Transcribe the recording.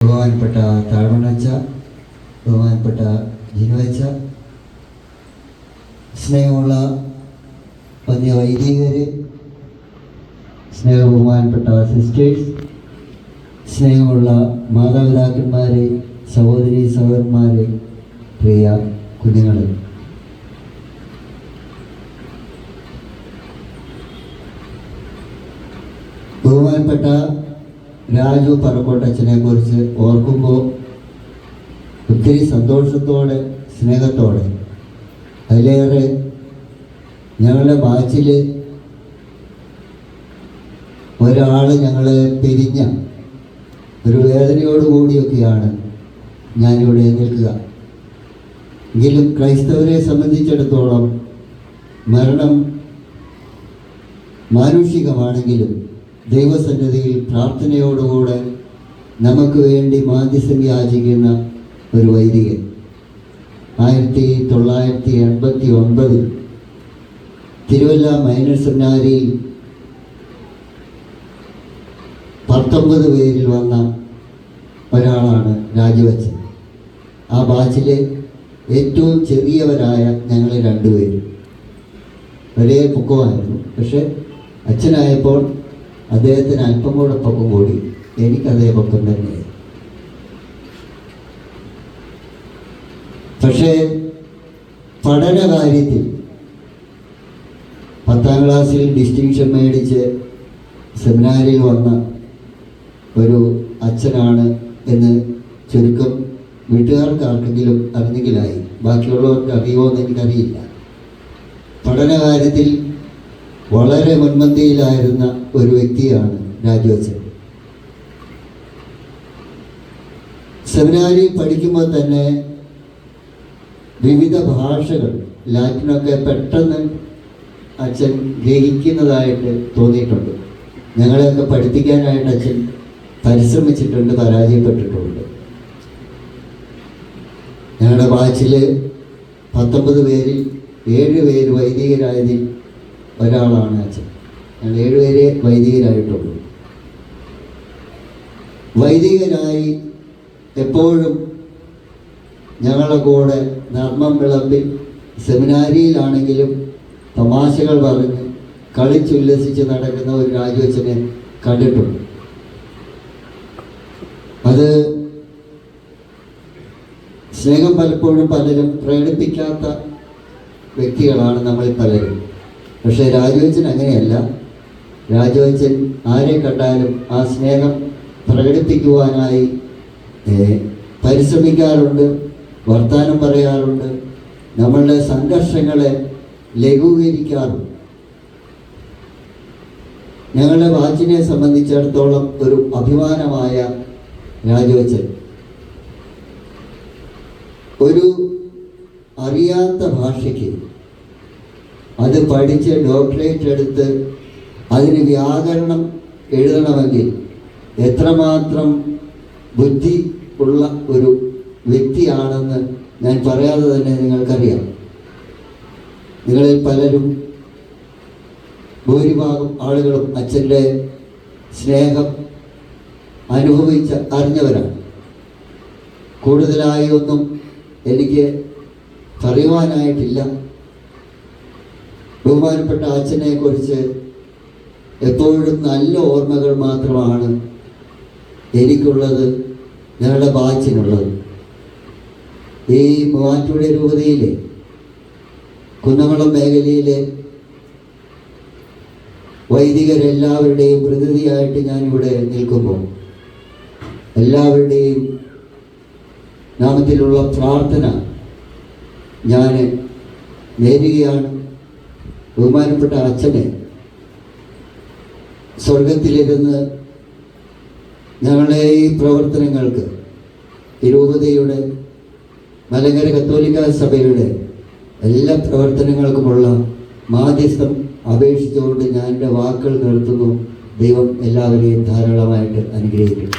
ബഹുമാനപ്പെട്ട താഴ്മണച്ച, ബഹുമാനപ്പെട്ട ജിനുവച്ച, സ്നേഹമുള്ള വന്യ വൈദികര്, ബഹുമാനപ്പെട്ട സിസ്റ്റേഴ്സ്, സ്നേഹമുള്ള മാതാപിതാക്കന്മാരെ, സഹോദരി സഹോദരന്മാരെ, പ്രിയ കുഞ്ഞുങ്ങളെ, ബഹുമാനപ്പെട്ട രാജു പറക്കോട്ടച്ഛനെ കുറിച്ച് ഓർക്കുമ്പോൾ ഒത്തിരി സന്തോഷത്തോടെ, സ്നേഹത്തോടെ, അതിലേറെ ഞങ്ങളുടെ ബാച്ചിൽ ഒരാൾ ഞങ്ങളെ പിരിഞ്ഞ ഒരു വേദനയോടുകൂടിയൊക്കെയാണ് ഞാനിവിടെ നിൽക്കുക. എങ്കിലും ക്രൈസ്തവരെ സംബന്ധിച്ചിടത്തോളം മരണം മാനുഷികമാണെങ്കിലും ദൈവസന്നിധിയിൽ പ്രാർത്ഥനയോടുകൂടെ നമുക്ക് വേണ്ടി മാധ്യസ്ഥം യാചിക്കുന്ന ഒരു വൈദികൻ 1989 തിരുവല്ല മൈനർ സെമിനാരിയിൽ 19 പേരിൽ വന്ന ഒരാളാണ് രാജിവച്ചൻ. ആ ബാച്ചിലെ ഏറ്റവും ചെറിയവരായ ഞങ്ങൾ രണ്ടുപേരും ഒരേ പൊക്കമായിരുന്നു. പക്ഷെ അച്ഛനായപ്പോൾ അദ്ദേഹത്തിന് അല്പം കൂടെ പൊക്കം കൂടി, എനിക്കതേ പൊക്കം തന്നെയായി. പക്ഷേ പഠന കാര്യത്തിൽ 10ാം ക്ലാസ്സിൽ ഡിസ്റ്റിങ്ഷൻ മേടിച്ച് സെമിനാരിൽ വന്ന ഒരു അച്ഛനാണ് എന്ന് ചുരുക്കം വീട്ടുകാർക്ക് ആർക്കെങ്കിലും അറിഞ്ഞെങ്കിലായി. ബാക്കിയുള്ളവർക്ക് അറിയുമോ എന്ന് എനിക്കറിയില്ല. പഠന കാര്യത്തിൽ വളരെ മുൻപന്തിയിലായിരുന്ന ഒരു വ്യക്തിയാണ് രാജിവച്ചൻ. സെമിനാരിൽ പഠിക്കുമ്പോൾ തന്നെ വിവിധ ഭാഷകൾ, ലാറ്റിനൊക്കെ പെട്ടെന്ന് അച്ഛൻ ഗ്രഹിക്കുന്നതായിട്ട് തോന്നിയിട്ടുണ്ട്. ഞങ്ങളെയൊക്കെ പഠിപ്പിക്കാനായിട്ട് അച്ഛൻ പരിശ്രമിച്ചിട്ടുണ്ട്, പരാജയപ്പെട്ടിട്ടുണ്ട്. ഞങ്ങളുടെ ബാച്ചിൽ 19 പേരിൽ 7 പേര് വൈദികരായതിൽ ഒരാളാണ് അച്ഛൻ. ഞങ്ങൾ 7 പേരെ വൈദികരായിട്ടുള്ളൂ. വൈദികനായി എപ്പോഴും ഞങ്ങളുടെ കൂടെ നർമ്മം വിളമ്പി, സെമിനാരിയിലാണെങ്കിലും തമാശകൾ പറഞ്ഞ് കളിച്ചുല്ലസിച്ച് നടക്കുന്ന ഒരു രാജിവച്ചനെ കണ്ടിട്ടുണ്ട്. അത് സ്നേഹം പലപ്പോഴും പലരും പ്രകടിപ്പിക്കാത്ത വ്യക്തികളാണ് നമ്മളിൽ പലരും. പക്ഷേ രാജിവച്ചൻ അങ്ങനെയല്ല. രാജിവച്ചൻ ആരെ കണ്ടാലും ആ സ്നേഹം പ്രകടിപ്പിക്കുവാനായി പരിശ്രമിക്കാറുണ്ട്, വർത്തമാനം പറയാറുണ്ട്, നമ്മളുടെ സംഘർഷങ്ങളെ ലഘൂകരിക്കാറുണ്ട്. ഞങ്ങളുടെ ബാച്ചിനെ സംബന്ധിച്ചിടത്തോളം ഒരു അഭിമാനമായ രാജിവച്ചൻ ഒരു അറിയാത്ത ഭാഷയ്ക്ക് അത് പഠിച്ച് ഡോക്ടറേറ്റ് എടുത്ത് അതിന് വ്യാകരണം എഴുതണമെങ്കിൽ എത്രമാത്രം ബുദ്ധി ഉള്ള ഒരു വ്യക്തിയാണെന്ന് ഞാൻ പറയാതെ തന്നെ നിങ്ങൾക്കറിയാം. നിങ്ങളിൽ പലരും, ഭൂരിഭാഗം ആളുകളും അച്ഛൻ്റെ സ്നേഹം അനുഭവിച്ച് അറിഞ്ഞവരാണ്. കൂടുതലായി ഒന്നും എനിക്ക് പറയുവാനായിട്ടില്ല. ബഹുമാനപ്പെട്ട അച്ഛനെ കുറിച്ച് എപ്പോഴും നല്ല ഓർമ്മകൾ മാത്രമാണ് എനിക്കുള്ളത്, ഞങ്ങളുടെ ബാച്ചിനുള്ളത്. ഈ മൂവാറ്റുപുഴ രൂപതയിലെ കുന്നംകുളം മേഖലയിലെ വൈദികരെല്ലാവരുടെയും പ്രതിനിധിയായിട്ട് ഞാനിവിടെ നിൽക്കുമ്പോൾ എല്ലാവരുടെയും നാമത്തിലുള്ള പ്രാർത്ഥന ഞാൻ നേരുകയാണ്. ബഹുമാനപ്പെട്ട അച്ഛനെ സ്വർഗത്തിലിരുന്ന് ഞങ്ങളുടെ ഈ പ്രവർത്തനങ്ങൾക്ക്, ഈ രൂപതയുടെ, മലങ്കര കത്തോലിക്ക സഭയുടെ എല്ലാ പ്രവർത്തനങ്ങൾക്കുമുള്ള മാധ്യസ്ഥം അപേക്ഷിച്ചുകൊണ്ട് ഞാൻ എൻ്റെ വാക്കുകൾ നിർത്തുന്നു. ദൈവം എല്ലാവരെയും ധാരാളമായിട്ട് അനുഗ്രഹിക്കട്ടെ.